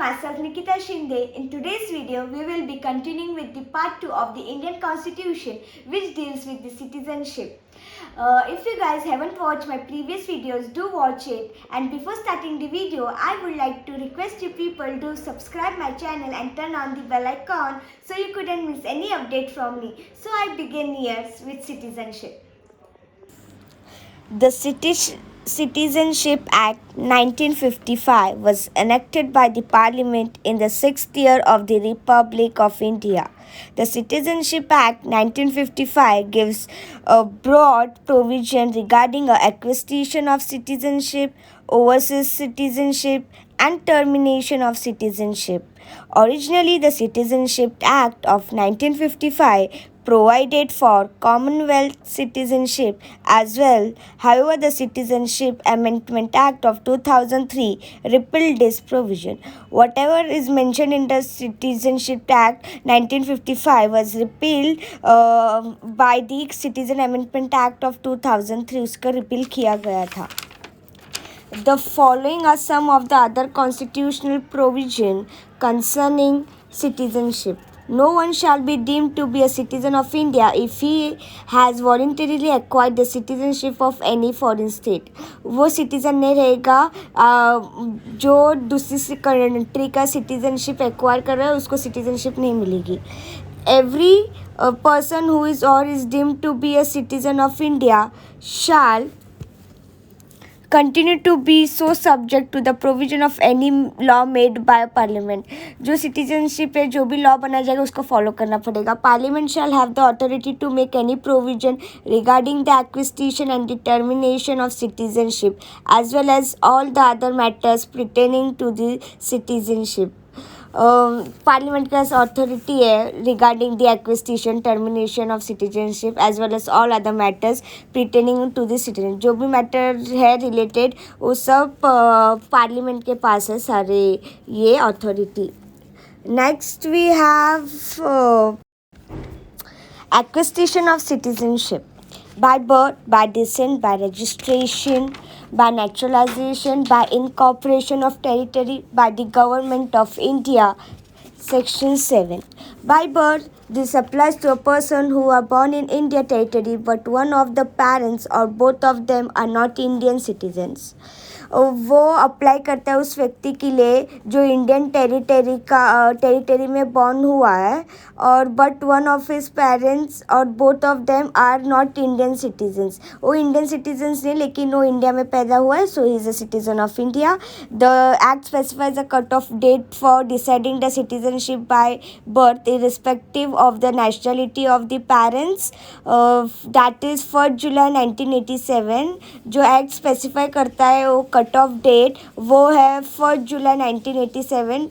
myself Nikita Shinde. In today's video, we will be continuing with the part 2 of the Indian Constitution, which deals with the citizenship. If you guys haven't watched my previous videos, do watch it. And before starting the video, I would like to request you people to subscribe my channel and turn on the bell icon so you couldn't miss any update from me. So I begin here with citizenship. The Citizenship Act 1955 was enacted by the Parliament in the sixth year of the Republic of India. The Citizenship Act 1955 gives a broad provision regarding acquisition of citizenship, overseas citizenship, and termination of citizenship. Originally, the Citizenship Act of 1955 provided for Commonwealth citizenship as well. However, the Citizenship Amendment Act of 2003 repealed this provision. Whatever is mentioned in the Citizenship Act 1955 was repealed by the Citizen Amendment Act of 2003. उसका repeal किया गया था. The following are some of the other constitutional provisions concerning citizenship. No one shall be deemed to be a citizen of India if he has voluntarily acquired the citizenship of any foreign state. वो citizen नहीं रहेगा जो दूसरी country का citizenship acquire कर रहा है उसको citizenship नहीं मिलेगी. Every person who is or is deemed to be a citizen of India shall continue to be so subject to the provision of any law made by parliament. जो citizenship है जो भी law बना जाएगा उसको follow करना पड़ेगा. Parliament shall have the authority to make any provision regarding the acquisition and determination of citizenship as well as all the other matters pertaining to the citizenship. Parliament के पास अथॉरिटी है regarding the acquisition termination of citizenship as well as all other matters pertaining to the citizen. जो भी matter है related वो सब parliament के पास है सारे ये authority. Next we have acquisition of citizenship by birth, by descent, by registration, by naturalization, by incorporation of territory, by the government of India. Section 7. By birth, this applies to a person who are born in India territory but one of the parents or both of them are not Indian citizens. वो apply करता है उस व्यक्ति के लिए जो Indian territory में born हुआ है और but one of his parents और both of them are not Indian citizens. वो इंडियन सिटीजन्स नहीं लेकिन वो इंडिया में पैदा हुआ है so he is a citizen of India. The act specifies a cut off date for deciding the citizenship by birth irrespective of the nationality of the parents. That is 1 जुलाई 1987. जो act specify करता है वो cut off date वो है 1 जुलाई 1987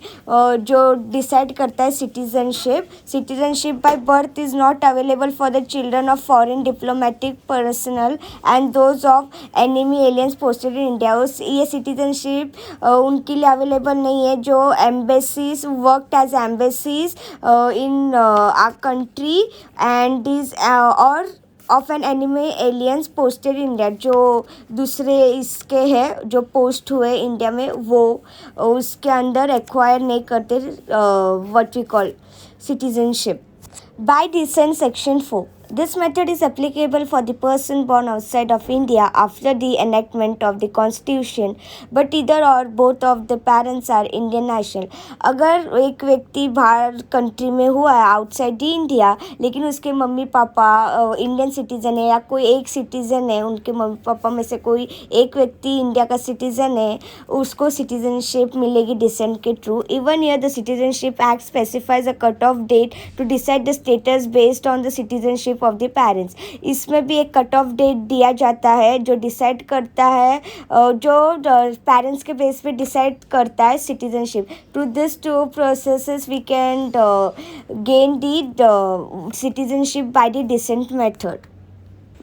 जो decide करता है citizenship. Citizenship by birth is not available for the children of foreign diplomatic personnel and those of enemy aliens posted in India. ये सिटीजनशिप उनके लिए अवेलेबल नहीं है जो embassies worked as embassies in our country and these or of an enemy aliens posted in India. जो दूसरे इसके हैं जो पोस्ट हुए इंडिया में वो उसके अंदर एक्वायर नहीं करते what we call citizenship. By descent, section 4. This method is applicable for the person born outside of India after the enactment of the constitution, but either or both of the parents are Indian national. अगर एक व्यक्ति बाहर country में हुआ है outside the India लेकिन उसके mummy papa Indian citizen है या कोई एक सिटीज़न है उनके मम्मी पापा में से कोई एक व्यक्ति इंडिया का सिटीज़न है उसको सिटीजनशिप मिलेगी डिसेंट के through. Even here the citizenship act specifies a cut off date to decide the status based on the citizenship of the parents. इसमें भी एक कट ऑफ डेट दिया जाता है जो डिसाइड करता है जो पेरेंट्स के बेस पे डिसाइड करता है citizenship. To this two processes we can gain the citizenship by the descent method.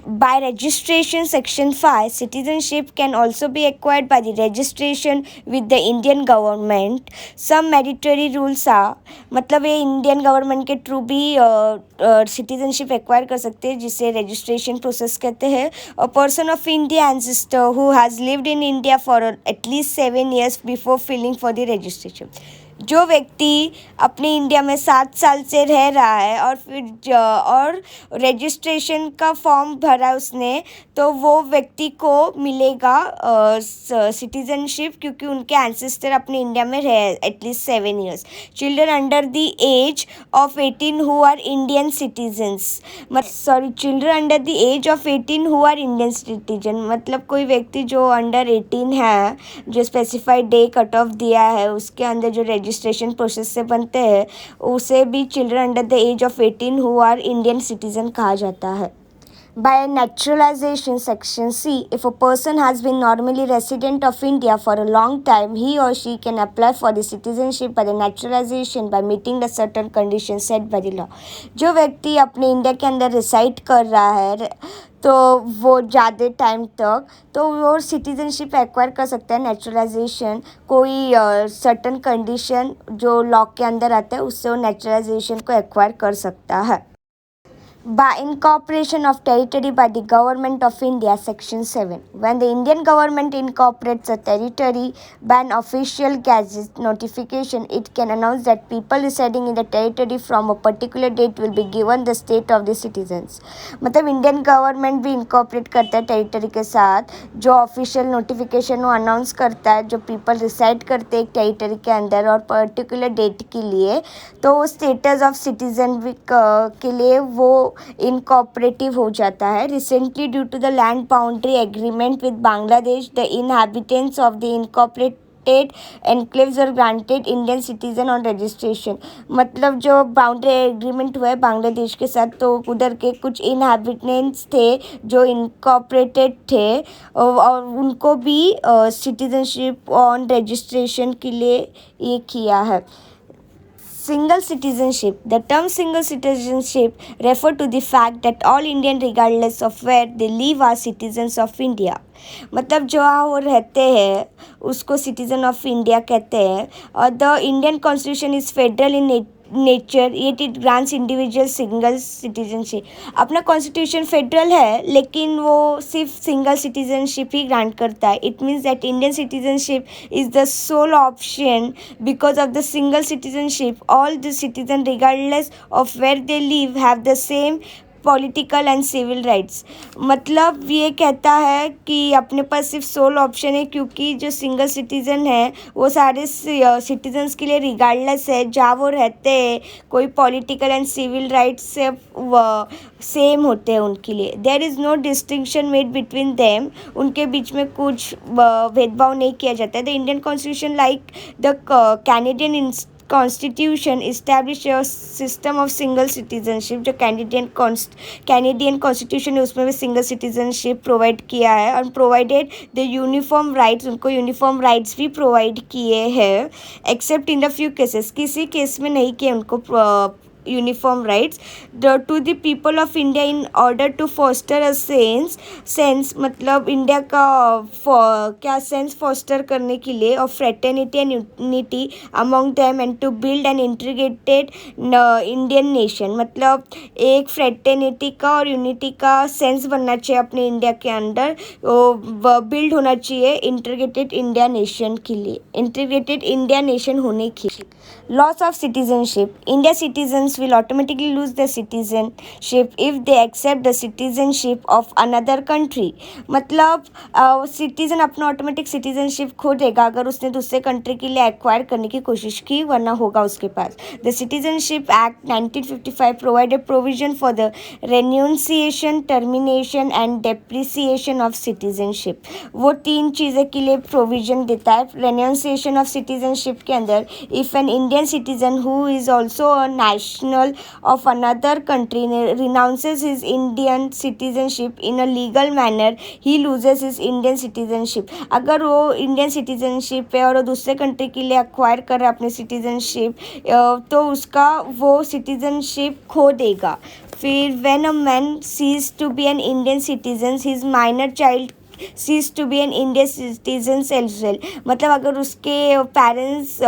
By registration, section 5, citizenship can also be acquired by the registration with the Indian government. Some mandatory rules are मतलब ये Indian government के through भी citizenship acquire कर सकते हैं जिसे registration process कहते हैं. A person of India ancestor who has lived in India for at least 7 years before filling for the registration. जो व्यक्ति अपने इंडिया में 7 साल से रह रहा है और फिर और रजिस्ट्रेशन का फॉर्म भरा उसने, तो वो व्यक्ति को मिलेगा सिटीजनशिप, क्योंकि उनके एंसेस्टर अपने इंडिया में रहे at least 7 years. Children under the age of 18 who are Indian citizens, children under the age of 18 who are Indian citizen, मतलब कोई व्यक्ति जो अंडर 18 है, जो स्पेसिफाइड डे कट ऑफ दिया है उसके अंदर जो रजिस्ट्रेशन प्रोसेस से बनते हैं, उसे भी children under the age of 18 who are Indian citizen कहा जाता है. By naturalization, Section C, if a person has been normally resident of India for a long time, he or she can apply for the citizenship by the naturalization by meeting the certain conditions set by the law. जो व्यक्ति अपने India के अंदर reside कर रहा है तो वो ज़्यादा टाइम तक, तो वो सिटीजनशिप एक्वायर कर सकता है. नेचुरलाइजेशन कोई सर्टन कंडीशन जो लॉ के अंदर आता है उससे वो नेचुरलाइजेशन को एक्वायर कर सकता है. By incorporation of territory by the Government of India, Section 7. When the Indian government incorporates a territory by an official gazette notification, it can announce that people residing in the territory from a particular date will be given the state of the citizens. मतलब Indian government भी incorporate करता है territory के साथ, जो official notification वो announce करता है, जो पीपल रिसाइड करते हैं एक टेरिटरी के अंदर और पर्टिकुलर डेट के लिए, तो स्टेटस ऑफ सिटीजन के लिए वो इनकॉपरेटिव हो जाता है. Recently due to the land boundary agreement with Bangladesh, the inhabitants of the incorporated enclaves are granted Indian citizen on registration. मतलब जो बाउंड्री एग्रीमेंट हुआ है बांग्लादेश के साथ, तो उधर के कुछ इनहैबिटेंट्स थे जो इनकॉपरेटेड थे और उनको भी सिटीजनशिप ऑन रजिस्ट्रेशन के लिए ये किया है. Single citizenship. The term single citizenship refer to the fact that all Indian regardless of where they live are citizens of India. मतलब जो वो रहते हैं उसको सिटीजन ऑफ इंडिया कहते हैं. और the Indian constitution is federal in nature, yet it grants individual single citizenship. अपना कॉन्स्टिट्यूशन फेडरल है लेकिन वो सिर्फ सिंगल सिटीजनशिप ही ग्रांट करता है. It means that Indian citizenship is the sole option. Because of the single citizenship all the citizen regardless of where they live have the same political and civil rights. मतलब ये कहता है कि अपने पास सिर्फ soul option है, क्योंकि जो सिंगल सिटीज़न है वो सारे सिटीजन्स के लिए रिगार्डलेस है जहाँ वो रहते हैं, कोई पॉलिटिकल एंड सिविल राइट्स से सेम होते हैं उनके लिए. There is no distinction made between them. उनके बीच में कुछ भेदभाव नहीं किया जाता है. The Indian constitution like the Canadian constitution establish a system of single citizenship. जो कैनेडियन कॉन्स्टिट्यूशन है उसमें भी सिंगल सिटीजनशिप प्रोवाइड किया है और प्रोवाइडेड द यूनिफॉर्म राइट्स. उनको यूनिफॉर्म राइट्स भी प्रोवाइड किए हैं, except in the few cases. किसी केस में नहीं किए उनको uniform rights to the people of India in order to foster a sense मतलब इंडिया का क्या सेंस फॉस्टर करने के लिए और fraternity and unity among them and to build an integrated Indian nation. मतलब एक फ्रेटर्निटी का और यूनिटी का सेंस बनना चाहिए अपने इंडिया के अंदर, बिल्ड होना चाहिए इंटीग्रेटेड इंडिया नेशन के लिए, इंटीग्रेटेड इंडिया नेशन होने की. Loss of citizenship. India citizens will automatically lose their citizenship if they accept the citizenship of another country. मतलब सिटीजन अपना ऑटोमेटिक सिटीजनशिप खो देगा अगर उसने दूसरे कंट्री के लिए एक्वायर करने की कोशिश की, वरना होगा उसके पास. The citizenship act 1955 provided provision for the renunciation, termination and depreciation of citizenship. वो 3 चीज़ें के लिए प्रोविजन देता है. रेन्यूंसिएशन ऑफ सिटीजनशिप के अंदर, if an Indian citizen who is also a national of another country renounces his Indian citizenship in a legal manner, he loses his Indian citizenship. अगर वो इंडियन सिटीजनशिप है और वो दूसरे कंट्री के लिए एक्वायर कर रहा है अपनी सिटीजनशिप, तो उसका वो सिटीजनशिप खो देगा. फिर when a man ceases to be an Indian citizen, his minor child cease to be an Indian citizen as well. मतलब अगर उसके पेरेंट्स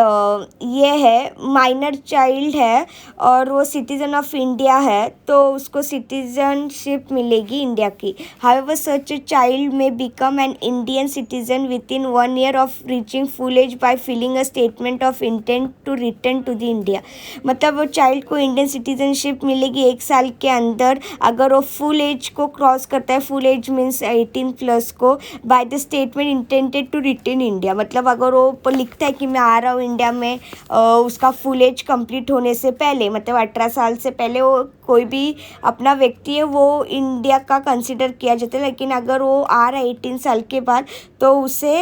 ये है माइनर चाइल्ड है और वो सिटीज़न ऑफ इंडिया है तो उसको सिटीजनशिप मिलेगी इंडिया की. However, such a child may become an Indian citizen within 1 year of reaching full age by filling a statement of intent to return to the India. मतलब वो child को Indian citizenship मिलेगी 1 साल के अंदर अगर वो फुल एज को क्रॉस करता है. फुल एज मीन्स 18+ को by the statement intended to return India. मतलब अगर वो लिखता है कि मैं आ रहा हूँ इंडिया में उसका फुल एज कंप्लीट होने से पहले मतलब 18 साल से पहले वो कोई भी अपना व्यक्ति है वो इंडिया का कंसिडर किया जाता है. लेकिन अगर वो आ रहा है 18 साल के बाद तो उसे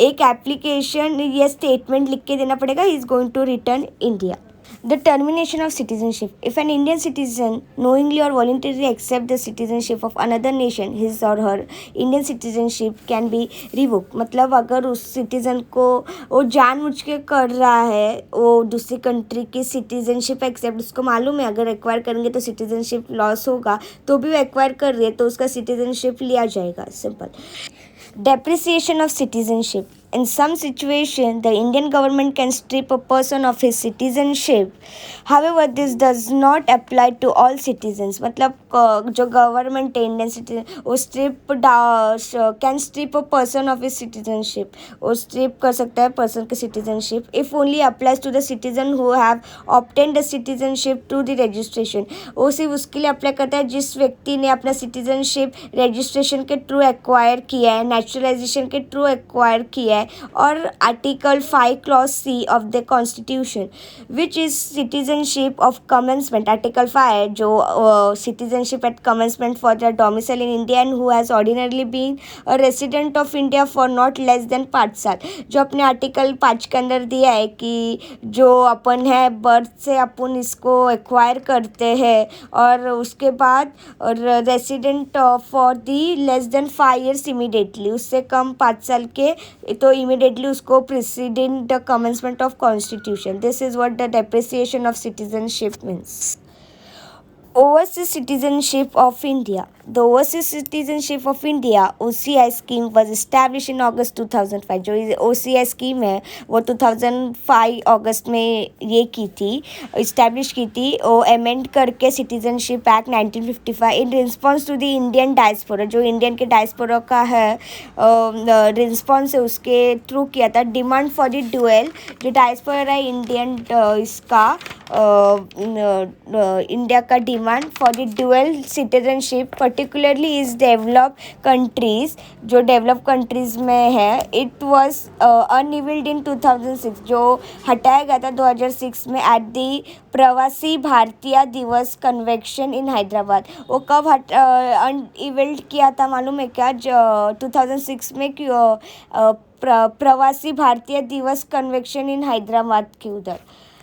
एक एप्लीकेशन या स्टेटमेंट लिख के देना पड़ेगा he is going to return India. The termination of citizenship. If an Indian citizen knowingly or voluntarily accepts the citizenship of another nation, his or her Indian citizenship can be revoked. मतलब अगर उस citizen को वो जानबूझ के कर रहा है वो दूसरी कंट्री की सिटीजनशिप एक्सेप्ट उसको मालूम है अगर एक्वायर करेंगे तो सिटीजनशिप लॉस होगा तो भी वो एक्वायर कर रही है तो उसका सिटीजनशिप लिया जाएगा. Simple. Depreciation of citizenship. In some situation, the Indian government can strip a person of his citizenship. However, this does not apply to all citizens. मतलब जो गवर्नमेंट है इंडियन सिटीजन वो can strip a person of his citizenship. वो strip कर सकता है person की citizenship if only applies to the citizen who have obtained the citizenship to the registration. वो सिर्फ उसके लिए अप्लाई करता है जिस व्यक्ति ने अपना सिटीजनशिप रजिस्ट्रेशन के थ्रू एक्वायर किया है, नेचुरलाइजेशन के थ्रू एक्वायर किया है और article 5 clause C of the constitution which is citizenship of commencement. Article 5 जो citizenship at commencement for the domicile in India and who has ordinarily been a resident of India for not less than 5 साल. जो अपने article 5 के अंदर दिया है कि जो अपन है बर्थ से अपन इसको एक्वायर करते हैं और उसके बाद resident for the less than 5 years immediately उससे कम 5 साल के तो immediately उसको preceding the commencement of constitution. This is what the depreciation of citizenship means. Overseas citizenship of India. The Overseas Citizenship of India OCI scheme was established in August 2005. जो OCI scheme है वो 2005 अगस्त में ये की थी establish की थी वो अमेंड करके citizenship act 1955 in response to the Indian diaspora. जो इंडियन के डायस्पोरा का है रिस्पॉन्स है उसके थ्रू किया था. डिमांड फॉर द ड्यूअल जो डायस्पोरा है इंडियन इसका इंडिया का demand for the dual citizenship particularly is develop countries जो डेवलप कंट्रीज़ में है. इट वॉज अनइविल्ड इन 2006 जो हटाया गया था 2006 में एट दी प्रवासी भारतीय दिवस कन्वेंशन इन हैदराबाद. वो कब अनइविल्ड किया था मालूम है क्या? 2006 में प्रवासी भारतीय दिवस कन्वेंशन इन हैदराबाद के उधर.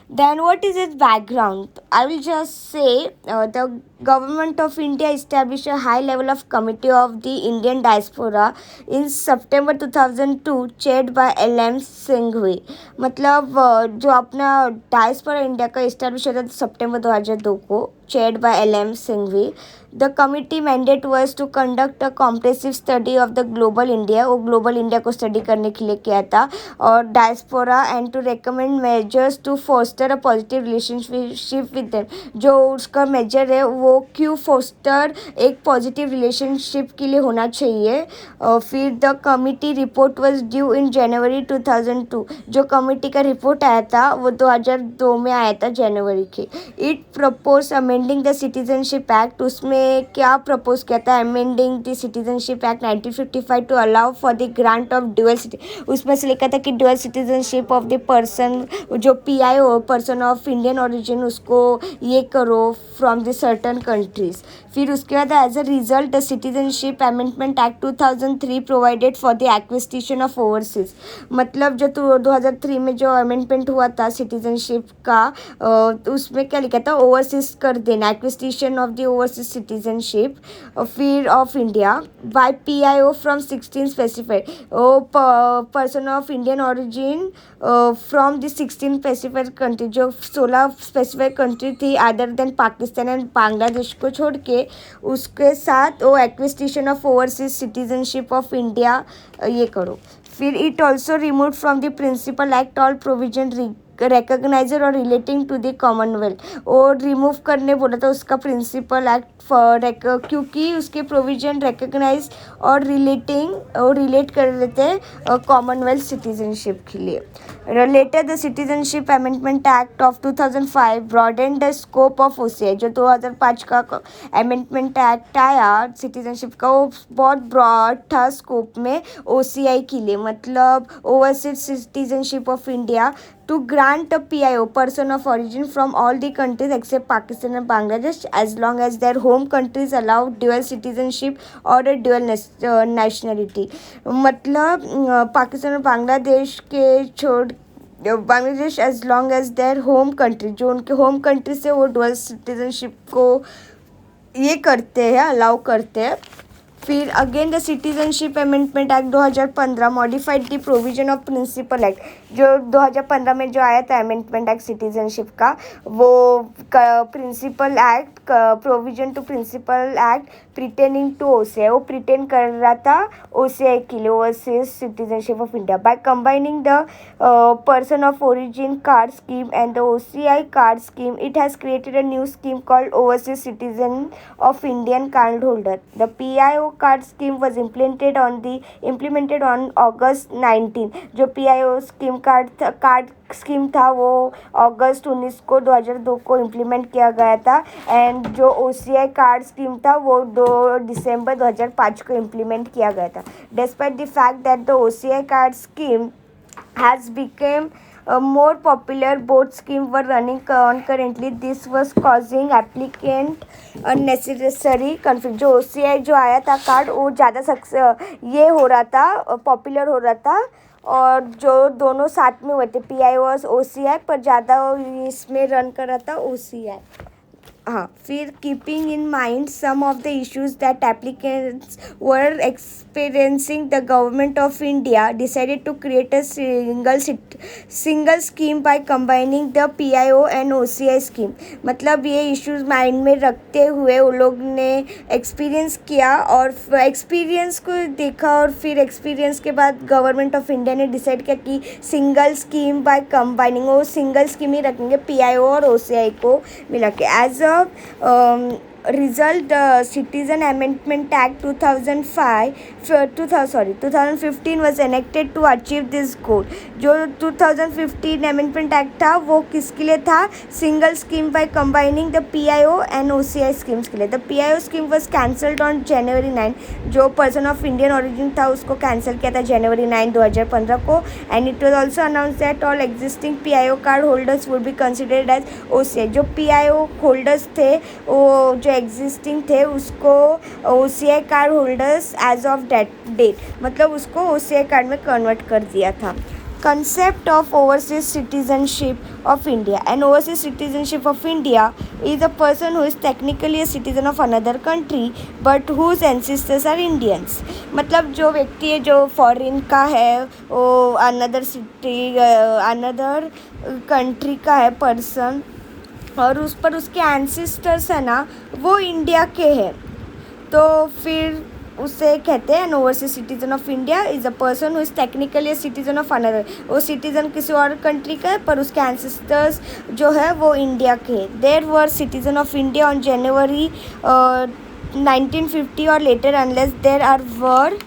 Then what is its background? I will just say the government of India established a high level of committee of the Indian diaspora in September 2002 chaired by L.M. Singhvi. मतलब जो अपना diaspora India का establish होता था सितंबर 2002 को chaired by L.M. Singhvi. The committee mandate was to conduct a comprehensive study of the global India. वो global India को study करने के लिए किया था और diaspora and to recommend measures to foster a positive relationship with them. जो उसका measure है वो क्यों foster एक positive relationship के लिए होना चाहिए. फिर the committee report was due in January 2002. जो committee का report आया था वो 2002 में आया था जनवरी के. It proposed amending the Citizenship Act. उसमें क्या प्रपोज किया था? Amending the citizenship act 1955 to allow for the grant of dual उसमें से लिखा था कि dual citizenship of the person जो PI हो पर्सन ऑफ इंडियन ओरिजिन उसको ये करो फ्रॉम द सर्टन कंट्रीज. फिर उसके बाद as a result the citizenship amendment act 2003 provided for the acquisition of overseas. मतलब जो 2003 में जो अमेंडमेंट हुआ था सिटीजनशिप का उसमें क्या लिखा था ओवरसीज कर then acquisition of the overseas citizenship फिर of India by PIO from 16 specified person of Indian origin from the 16 specified country, जो 16 specified country थी other than Pakistan and Bangladesh को छोड़ के, उसके साथ वो acquisition of overseas citizenship of India ये करो. फिर it also remove from the principal act all provision recognizer और रिलेटिंग टू द कॉमनवेल्थ. और रिमूव करने बोला था उसका प्रिंसिपल एक्ट क्योंकि उसके प्रोविजन रिकग्नाइज और रिलेट कर लेते हैं कॉमनवेल्थ सिटीजनशिप के लिए. Later the citizenship amendment act of 2005 broaden the scope of OCI. जो 2005 का अमेंडमेंट एक्ट आया सिटीजनशिप का, वो बहुत ब्रॉड था स्कोप में OCI के लिए, मतलब overseas citizenship of India, to grant a PIO person of origin from all the countries except Pakistan and Bangladesh as long as their home countries allow dual citizenship or a dual nationality. मतलब पाकिस्तान और बांग्लादेश के छोड़ Bangladesh as long as their home country, जो उनके home country से वो dual citizenship को ये करते हैं, अलाउ करते हैं. फिर again the citizenship amendment act 2015 modified the provision of principal act. जो 2015 में जो आया था अमेंडमेंट एक्ट सिटीजनशिप का, वो principal act provision to principal act pertaining to OCI, वो प्रिटेन कर रहा था OCI के लिए, overseas citizenship of India. By combining the person of origin card scheme and the OCI card scheme, it has created a new scheme called overseas citizen of Indian card holder. The PIO card scheme was implemented on August 19. जो PIO scheme card scheme था वो अगस्त 19 को 2002 को implement किया गया था. And जो OCI card scheme था वो 2 दिसंबर 2005 को इम्प्लीमेंट किया गया था. Despite the fact that the OCI card scheme has became more popular, both schemes were running concurrently. This was causing applicant unnecessary confusion. जो OCI जो आया था कार्ड, वो ज़्यादा ये हो रहा था, पॉपुलर हो रहा था, और जो दोनों साथ में हुए थे PIO और OCI, पर ज़्यादा इसमें रन कर रहा था OCI. हाँ, फिर keeping in mind some of the issues that applicants were experiencing, the government of India decided to create a single scheme by combining the PIO and OCI स्कीम. मतलब ये इश्यूज माइंड में रखते हुए वो लोग ने एक्सपीरियंस किया और एक्सपीरियंस को देखा, और फिर एक्सपीरियंस के बाद गवर्नमेंट ऑफ इंडिया ने डिसाइड किया कि सिंगल स्कीम बाय कंबाइनिंग, वो सिंगल स्कीम ही रखेंगे PIO और OCI को मिला के. As a result, the Citizen Amendment Act 2015 was enacted to achieve this goal. जो 2015 Amendment Act था वो किसके लिए था? Single scheme by combining the PIO and OCI schemes के लिए. The PIO scheme was cancelled on January 9. जो person of Indian origin था उसको कैंसिल किया था January 9, 2015 को. And it was also announce that all existing PIO card holders would be considered as OCI. जो PIO holders थे, वो जो एग्जिस्टिंग थे, उसको OCI card holders as of date, मतलब उसको OCI कार्ड में कन्वर्ट कर दिया था. Concept of overseas citizenship of India. An overseas citizenship of India is a person who is technically a citizen of another country but whose ancestors are Indians. मतलब जो व्यक्ति है जो फॉरेन का है, वो अनदर कंट्री का है पर्सन, और उस पर उसके एंसेस्टर्स है ना वो इंडिया के हैं, तो फिर उसे कहते हैं N overseas citizen of India is a person who is technically citizen of another. वो सिटीजन किसी और कंट्री का है पर उसके एंसेस्टर्स जो है वो इंडिया के हैं. There were citizen of India on January 1950 और later unless there are were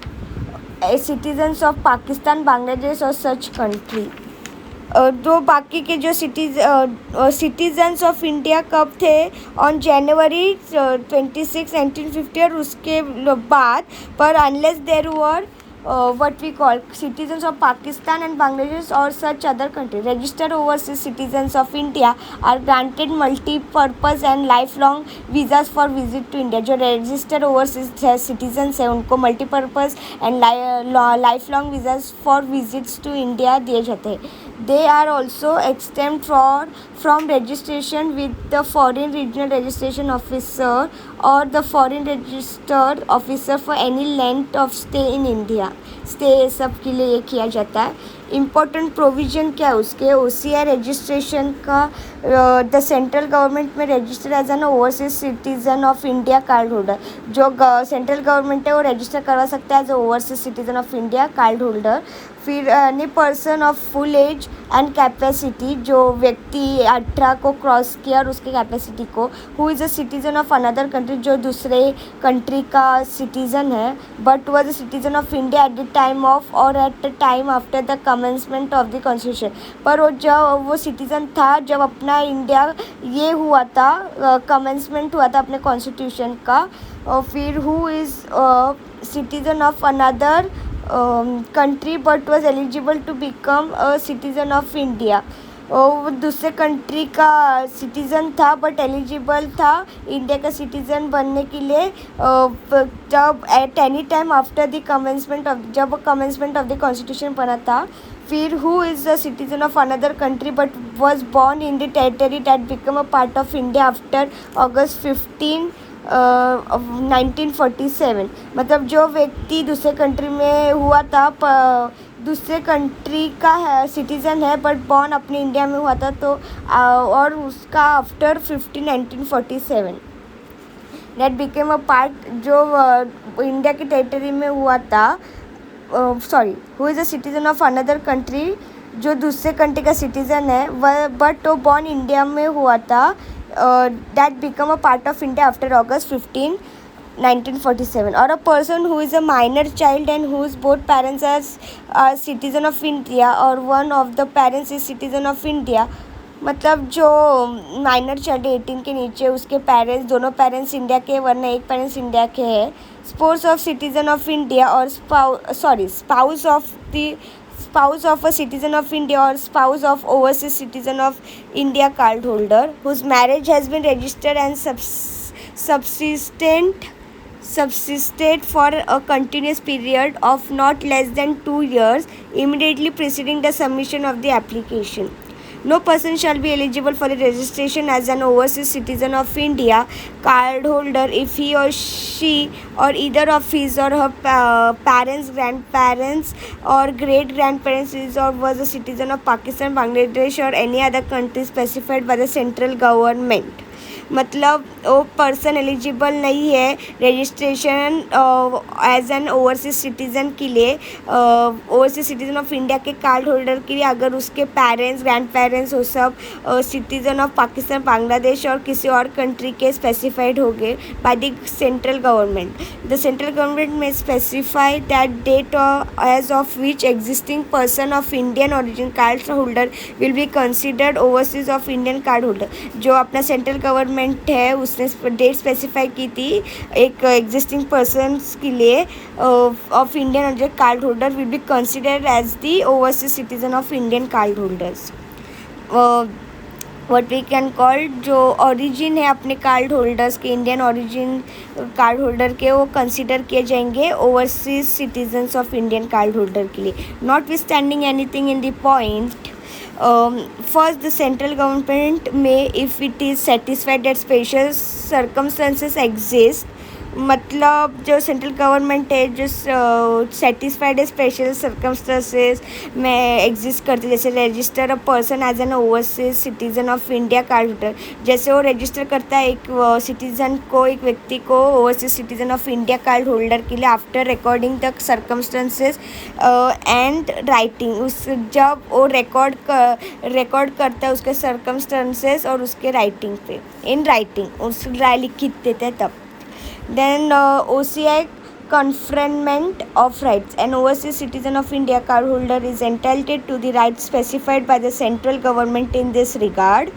citizens of Pakistan, Bangladesh और सच कंट्री. जो बाकी के जो सिटीजन्स ऑफ इंडिया कब थे? ऑन January 26, 1950 और उसके बाद, पर unless there were what we call citizens of Pakistan and Bangladesh or such other country. Registered overseas citizens of India are granted multi-purpose and lifelong visas for visit to India. जो registered overseas citizens हैं उनको multi-purpose and lifelong visas for visits to India दिए जाते हैं. they are also exempt from registration with the foreign regional registration officer or the foreign registered officer for any length of stay in India. Stay सब के लिए ये किया जाता है. इम्पोर्टेंट प्रोविज़न क्या है उसके, OCI रजिस्ट्रेशन का द सेंट्रल गवर्नमेंट में register as an overseas citizen of India card holder. जो सेंट्रल गवर्नमेंट है वो रजिस्टर करवा सकता है as overseas citizen of India card holder. फिर any person of full age and capacity, जो व्यक्ति 18 को क्रॉस किया और उसके कैपेसिटी को, who is a citizen of another country, जो दूसरे कंट्री का सिटीज़न है but was a citizen of India at the time of और at the time after the commencement of the constitution. पर वो जब वो सिटीज़न था जब अपना इंडिया ये हुआ था, कमेंसमेंट हुआ था अपने कॉन्स्टिट्यूशन का. और फिर who is citizen of another country but was eligible to become a citizen of India. वो दूसरे कंट्री का सिटीज़न था बट एलिजिबल था इंडिया का सिटीज़न बनने के लिए जब at any time after the commencement of, जब कमेंसमेंट ऑफ द कॉन्स्टिट्यूशन बना था. फिर who is a citizen of another country but was born in the territory that become a part of India after August 15 1947. मतलब जो व्यक्ति दूसरे country में हुआ था, दूसरे कंट्री का है सिटीज़न है बट बॉर्न अपने इंडिया में हुआ था, तो और उसका after 1947 that became a part, जो इंडिया की टेरिटरी में हुआ था. Sorry, who is a citizen of another country, जो दूसरे कंट्री का सिटीज़न है बट वो बॉर्न इंडिया में हुआ था, that become a part of India after August 15 1947. or a person who is a minor child and whose both parents are citizen of India or one of the parents is citizen of India. मतलब जो minor child 18 के नीचे, उसके parents, दोनों parents India के वरना एक parents India के है. Sports of citizen of India और spouse of a citizen of India or spouse of overseas citizen of India card holder whose marriage has been registered and subsisted for a continuous period of not less than 2 years immediately preceding the submission of the application. No person shall be eligible for the registration as an overseas citizen of India card holder if he or she or either of his or her parents, grandparents or great grandparents is or was a citizen of Pakistan, Bangladesh or any other country specified by the central government. मतलब वो person eligible नहीं है registration as an overseas citizen के लिए, overseas citizen of India के card holder के लिए, अगर उसके पेरेंट्स, ग्रैंड पेरेंट्स वो सब सिटीज़न ऑफ पाकिस्तान, बांग्लादेश और किसी और कंट्री के स्पेसिफाइड हो गए by the central government. The central government में specify that date as of which existing person of Indian origin card holder will be considered overseas of Indian card holder. जो अपना central government है उसने date specify की थी एक existing persons के लिए of Indian origin card holder will be considered as the overseas citizen of Indian card holders. What we can call, जो ओरिजिन है अपने कार्ड होल्डर्स के, इंडियन ओरिजिन कार्ड होल्डर के, वो कंसिडर किए जाएंगे overseas citizens of Indian card holder के लिए. Notwithstanding anything in the point, first the central government may, if it is satisfied that special circumstances exist, मतलब जो central government है जो सेटिस्फाइड है स्पेशल सर्कमस्टेंसेस में एग्जिस्ट करते, जैसे register a person as an overseas citizen of India card holder, जैसे वो रजिस्टर करता है एक सिटीज़न को, एक व्यक्ति को overseas citizen of India card holder के लिए after recording the circumstances and writing. उस जब वो रिकॉर्ड करता है उसके सर्कमस्टेंसेस और उसके राइटिंग पे, इन राइटिंग उस लिखित देते हैं तब. Then OCI conferment of rights. An overseas citizen of India card holder is entitled to the rights specified by the central government in this regard.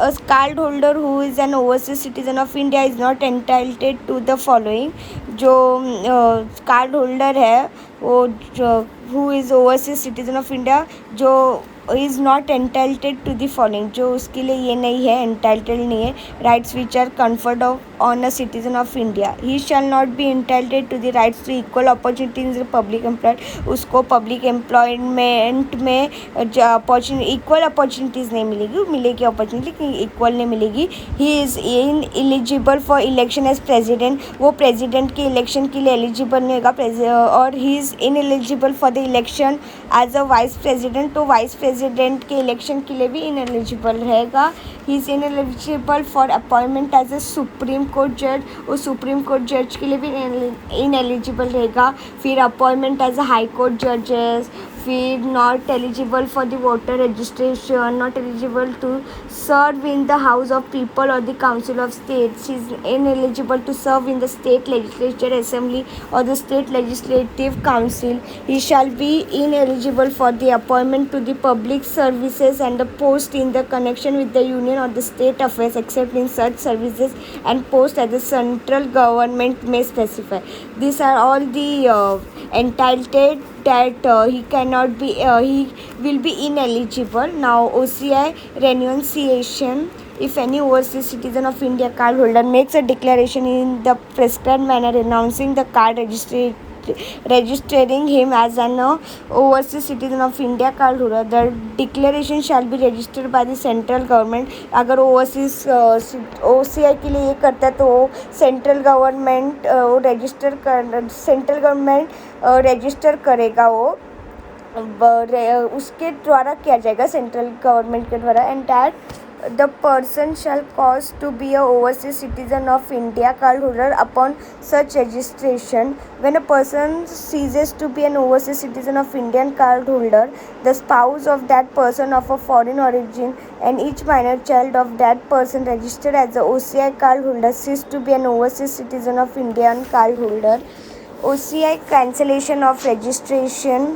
A card holder who is an overseas citizen of India is not entitled to the following. जो card holder है वो who is overseas citizen of India, जो is not entitled to the following, जो उसके लिए ये नहीं है, एंटाइटल्ड नहीं है, rights which are conferred on a citizen of India. He shall not be entitled to the rights to equal opportunity in public employed. उसको पब्लिक एम्प्लॉयमेंट में इक्वल अपॉर्चुनिटीज़ नहीं मिलेगी अपॉर्चुनिटी लेकिन इक्वल नहीं मिलेगी। He is ineligible for election as president, वो president के election के लिए एलिजिबल नहीं होगा। और he is ineligible for the election as a vice president, तो वाइस प्रेजिडेंट के इलेक्शन के लिए भी इन एलिजिबल रहेगा। He is ineligible for appointment as a supreme court जज, वो सुप्रीम कोर्ट जज के लिए भी इन एलिजिबल रहेगा। फिर appointment as a high court जजेस, फिर not eligible for the voter registration, not eligible to serve in the House of People or the Council of States. She is ineligible to serve in the state legislature assembly or the state legislative council. He shall be ineligible for the appointment to the public services and the post in the connection with the union or the state affairs except in such services and post as the central government may specify. These are all the entitled that he cannot be he will be ineligible. Now OCI renunciation. If any overseas citizen of India card holder makes a declaration in the prescribed manner renouncing the card registering him as an overseas citizen of India card holder, the declaration shall be registered by the central government. अगर overseas OCI के लिए ये करता है तो central government central government register करेगा, वो उसके द्वारा किया जाएगा, सेंट्रल गवर्नमेंट के द्वारा। And that the person shall cause to be a overseas citizen of India card holder upon such registration. When a person ceases to be an overseas citizen of Indian card holder, the spouse of that person of a foreign origin and each minor child of that person registered as a OCI card holder cease to be an overseas citizen of Indian card holder. OCI cancellation of registration.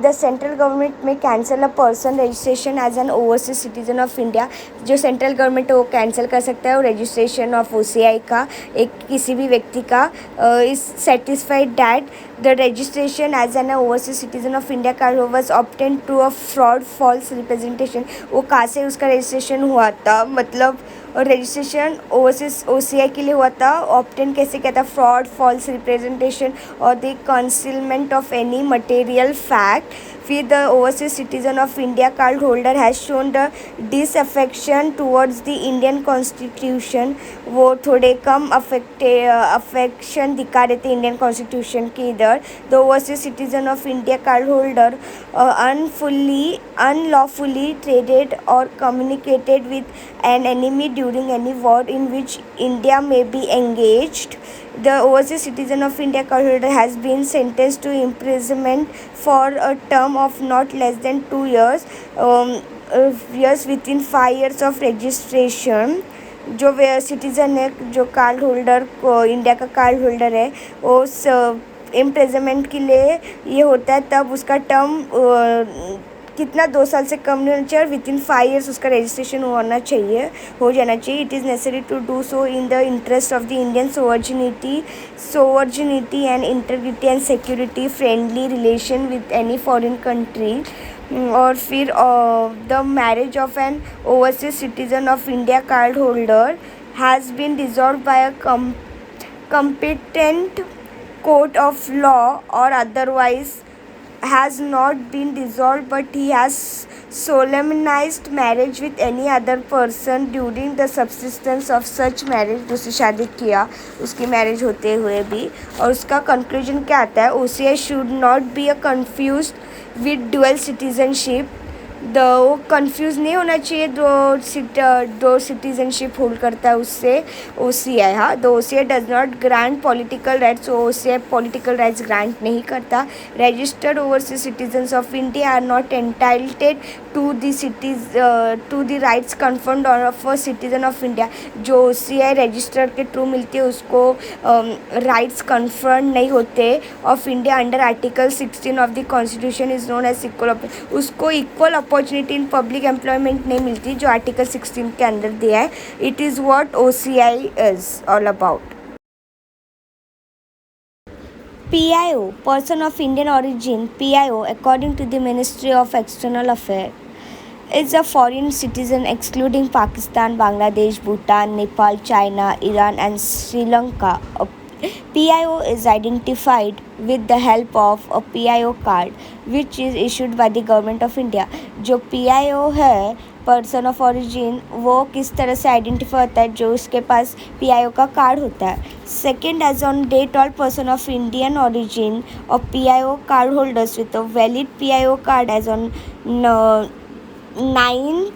The central government may cancel a person registration as an overseas citizen of India. जो central government है वो cancel कर सकता है वो registration of OCI का एक किसी भी व्यक्ति का, is satisfied that the registration as an overseas citizen of India card was obtain through a fraud false representation. वो कहाँ से उसका रजिस्ट्रेशन हुआ था, मतलब रजिस्ट्रेशन ओवरसीज OCI के लिए हुआ था, ऑब्टेन कैसे किया था, फ्रॉड फॉल्स रिप्रेजेंटेशन और the concealment of any material fact. फिर the overseas citizen of India card holder has shown the disaffection towards the Indian constitution, वो थोड़े कम अफेक्शन दिखा रहे थे इंडियन कॉन्स्टिट्यूशन के इधर। The overseas citizen of India card holder unlawfully traded or communicated with an enemy during any war in which India may be engaged. The overseas citizen of India card holder has been sentenced to imprisonment for a term of not less than 2 years, years within 5 years of registration. जो citizen है, जो card holder को India का card holder है, वो imprisonment के लिए ये होता है, तब उसका टर्म कितना 2 साल से कम नहीं होना चाहिए और विद इन 5 years उसका रजिस्ट्रेशन हो जाना चाहिए। It is necessary to do so in the interest of the Indian sovereignty and integrity and security friendly relation with any foreign country. और फिर the marriage of an overseas citizen of India card holder has been dissolved by a competent court of law or otherwise has not been dissolved, but he has solemnized marriage with any other person during the subsistence of such marriage। दूसरी शादी किया उसकी marriage होते हुए भी। और उसका conclusion क्या आता है, OCI should not be confused with dual citizenship। वो कंफ्यूज नहीं होना चाहिए, दो सिटीजनशिप होल्ड करता है उससे OCI। हाँ, the OCI does not grant political rights, OCI political rights grant नहीं करता। Registered overseas citizens of India are not entitled to the rights confirmed of a citizen of India. जो OCI register के through मिलती है उसको rights confirm नहीं होते of India under article 16 of the constitution is known as equal. उसको equal opportunity in public employment नहीं मिलती जो आर्टिकल 16 के अंदर दिया है। It is what OCI is all about. PIO, person of Indian origin, PIO, according to the Ministry of External Affairs, is a foreign citizen excluding Pakistan, Bangladesh, Bhutan, Nepal, China, Iran, and Sri Lanka. A PIO is identified with the help of a PIO card, which is issued by the government of India. जो PIO है person of origin, वो किस तरह से identify होता है, जो उसके पास PIO का कार्ड होता है. Second, as on date all person of Indian origin or PIO card holders with a valid PIO card as on 9th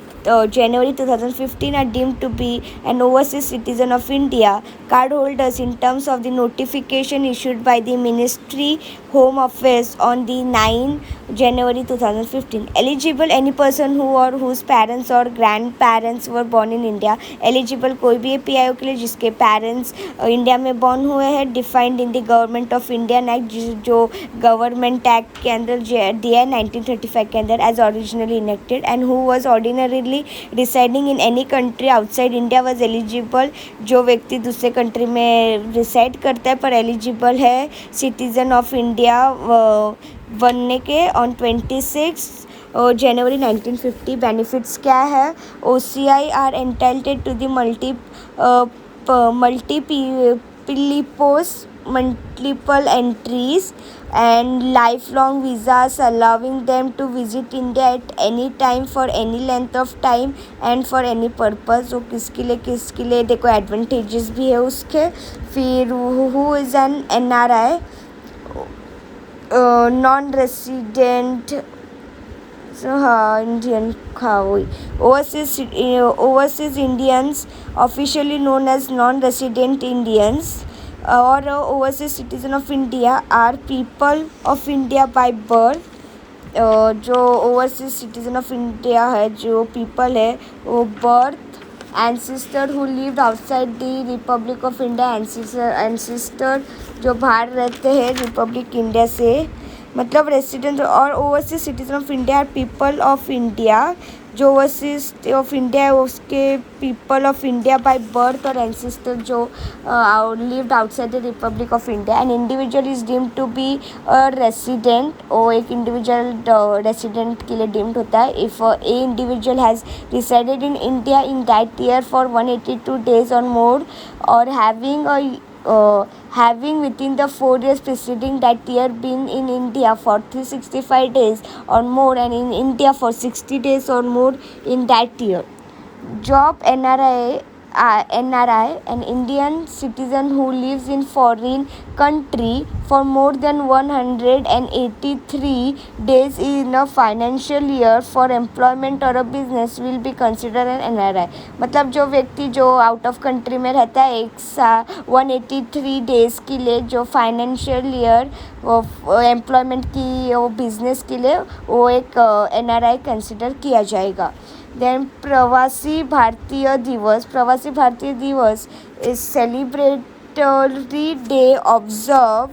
January 2015 are deemed to be an overseas citizen of India. Card holders, in terms of the notification issued by the Ministry Home Affairs on the 9 January 2015. Eligible, any person who or whose parents or grandparents were born in India. Eligible कोई भी PIO के लिए जिसके parents India में born हुए हैं, defined in the government of Indian act, जो government act के अंदर दिया है 1935 के अंदर, as originally enacted, and who was ordinarily residing in any country outside India was eligible. जो व्यक्ति दूसरे कंट्री में रिसाइड करता है पर एलिजिबल है सिटीजन ऑफ इंडिया बनने के ऑन 26 जनवरी 1950. बेनिफिट्स क्या है? OCI are entitled to the multiple entries and lifelong visas allowing them to visit India at any time for any length of time and for any purpose. वो किसके लिए देखो advantages भी है उसके. फिर who is an NRI, non resident Indian overseas Indians, officially known as non-resident Indians or overseas citizen of India, are people of India by birth. जो overseas citizen of India है, जो पीपल है, वो birth, ancestor who lived outside the republic of India, ancestor जो बाहर रहते हैं Republic India से, मतलब रेसिडेंट. और overseas citizen of India are people of India, जो ओवरसीज ऑफ इंडिया है उसके people of India by birth और एंसिस्टर जो lived outside the republic of India. An individual is deemed to be a resident, वो एक individual resident के लिए deemed होता है if a individual has resided in India in that year for 182 days or more, or having within the 4 years preceding that year been in India for 365 days or more and in India for 60 days or more in that year. Job, NRI, an Indian citizen who lives in foreign country for more than 183 days in a financial year for employment or a business will be considered an NRI. मतलब जो व्यक्ति जो out of country में रहता है 183 days के लिए, जो फाइनेंशियल ईयर एम्प्लॉयमेंट की वो बिजनेस के लिए, वो एक NRI कंसिडर किया जाएगा. देन प्रवासी भारतीय दिवस is celebratory day observed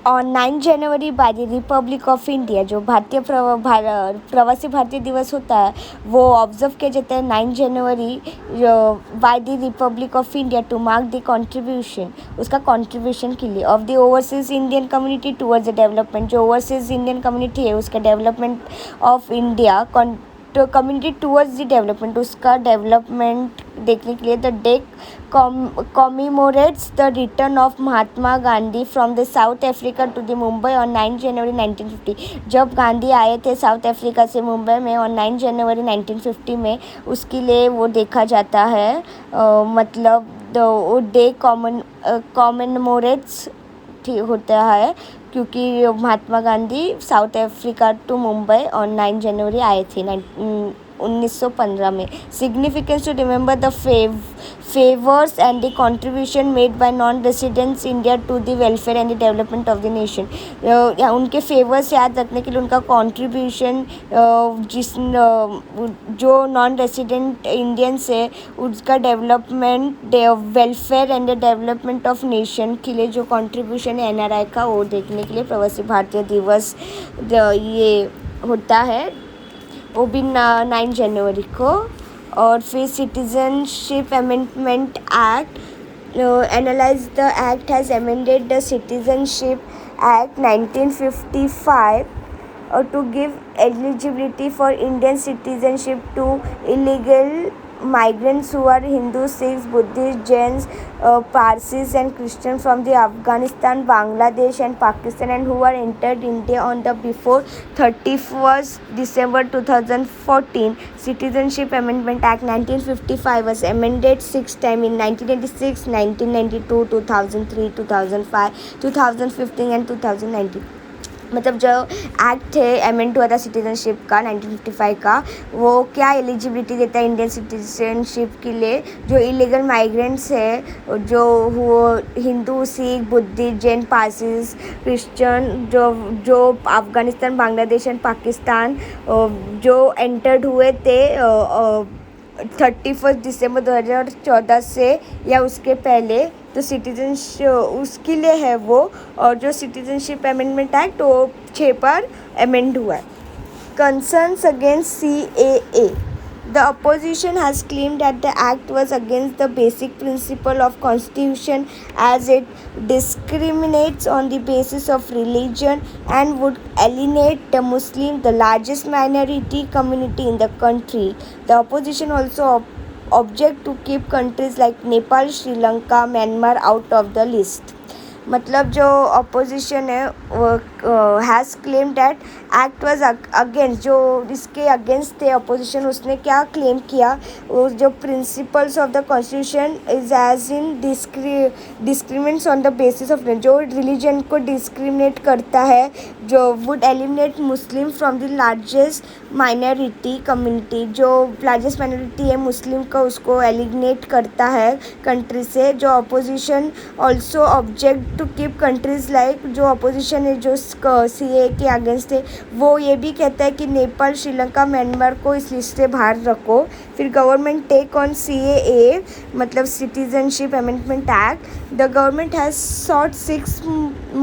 on 9 जनवरी by the republic of India. जो प्रवासी भारतीय दिवस होता है वो ऑब्जर्व किया जाता है 9 जनवरी by the republic of India to mark the contribution, उसका कंट्रीब्यूशन के लिए, of the overseas Indian community towards the development. जो ओवरसीज इंडियन कम्युनिटी है उसका development of India community towards the development, उसका डेवलपमेंट देखने के लिए. The day commemorates the return of Mahatma Gandhi from the South Africa to the Mumbai on 9 January 1950. जब गांधी आए थे साउथ अफ्रीका से मुंबई में ऑन 9 जनवरी 1950 में, उसके लिए वो देखा जाता है. मतलब वो डे कॉमेमोरेट्स होता है क्योंकि Mahatma Gandhi South Africa to Mumbai on 9 जनवरी आए थे 1915 में. Significance to remember the favours and the contribution made by non residents India to the welfare and the development of the nation. उनके फेवर्स याद रखने के लिए उनका कंट्रीब्यूशन, जो नॉन रेसिडेंट इंडियंस है उसका development, welfare and the development of nation के लिए जो कंट्रीब्यूशन है NRI का, वो देखने के लिए प्रवासी भारतीय दिवस ये होता है, वो भी 9 जनवरी को. और फिर citizenship amendment act, analyse the act has amended the citizenship Act 1955 to give eligibility for Indian citizenship to illegal migrants who are Hindus, Sikhs, Buddhists, Jains, Parsis and Christians from the Afghanistan, Bangladesh and Pakistan, and who are entered India on the before 31st December 2014. Citizenship Amendment Act 1955 was amended 6 times in 1986, 1992, 2003, 2005, 2015 and 2019. मतलब जो act है amend हुआ था citizenship का 1955 का, वो क्या eligibility देता है इंडियन सिटीजनशिप के लिए जो इलीगल माइग्रेंट्स है, जो वो Hindu, Sikh, Buddhist, Jain, Parsis, Christian, जो अफ़गानिस्तान, बांग्लादेश एंड पाकिस्तान जो एंटर्ड हुए थे 31 दिसंबर 2014 से या उसके पहले, तो सिटीजनशिप उसके लिए है वो। और जो सिटीजनशिप अमेंडमेंट एक्ट वो 6 पर अमेंड हुआ है। Concerns against CAA. The opposition has claimed that the act was against the basic principle of constitution as it discriminates on the basis of religion and would alienate the Muslim, the largest minority community in the country. The opposition also object to keep countries like Nepal, Sri Lanka, Myanmar out of the list. मतलब जो opposition है वो has claim that act was against, जो इसके against थे opposition, उसने क्या claim किया, वो जो principles of the constitution is as in discriminates on the basis of जो रिलीजन को डिस्क्रिमिनेट करता है, जो would eliminate Muslim from the largest minority community, जो लार्जेस्ट माइनॉरिटी है मुस्लिम का उसको एलिमिनेट करता है कंट्री से। जो opposition also object to keep countries like, जो अपोजिशन है जो CAA के अगेंस्ट है, वो ये भी कहता है कि नेपाल, श्रीलंका, म्यांमार को इस लिस्ट से बाहर रखो। फिर गवर्नमेंट टेक ऑन CAA मतलब citizenship amendment act. The government has sought 6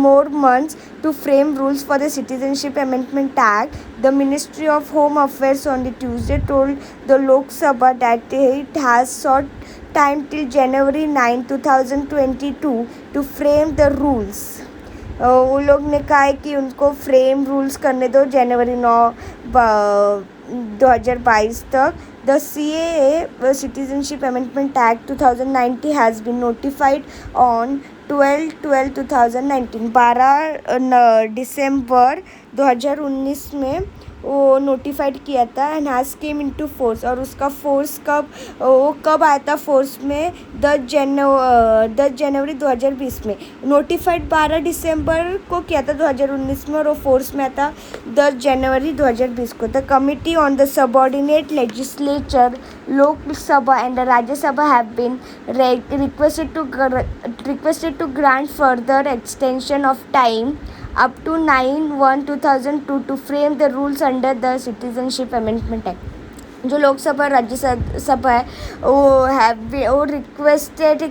more months to frame rules for the Citizenship Amendment Act. The Ministry of Home Affairs on the Tuesday told the Lok Sabha that it has sought time till January 9, 2022 to frame the rules. वो लोग ने कहा है कि उनको frame rules करने दो जनवरी 9, 2022 तक। The CAA Citizenship Amendment Act 2019 has been notified on 12/12/2019 12 दिसंबर 2019 में वो नोटिफाइड किया था and has came into force. और उसका फोर्स कब आया था फोर्स में 10 जनवरी 2020 में। नोटिफाइड 12 दिसंबर को किया था 2019 में और वो फोर्स में आया था 10 जनवरी 2020 को। The committee on the subordinate legislature Lok Sabha and the Rajya Sabha have been requested to grant further extension of time up to 9/1/2002 to frame the rules under the Citizenship Amendment Act. जो लोकसभा राज्यसभा है वो requested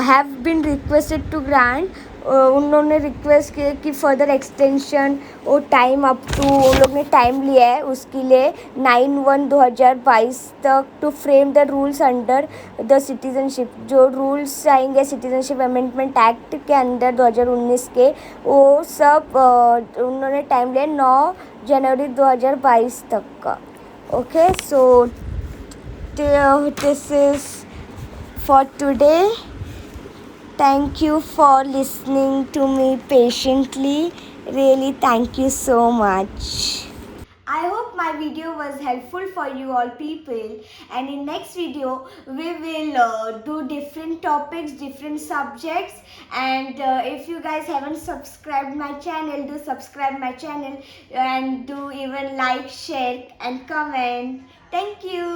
have been requested to grant, उन्होंने request किया कि further extension वो time up to, उन लोग ने टाइम लिया है उसके लिए 9/1/2022 तक to frame the rules under the citizenship. जो रूल्स आएंगे सिटीजनशिप अमेंडमेंट एक्ट के अंदर 2019 के, वो सब उन्होंने टाइम लिया 9 जनवरी 2022 तक का। Okay, so this is for today. Thank you for listening to me patiently. Really, thank you so much. I hope my video was helpful for you all people, and in next video we will do different topics, different subjects, and if you guys haven't subscribed my channel, do subscribe my channel and do even like, share and comment. Thank you.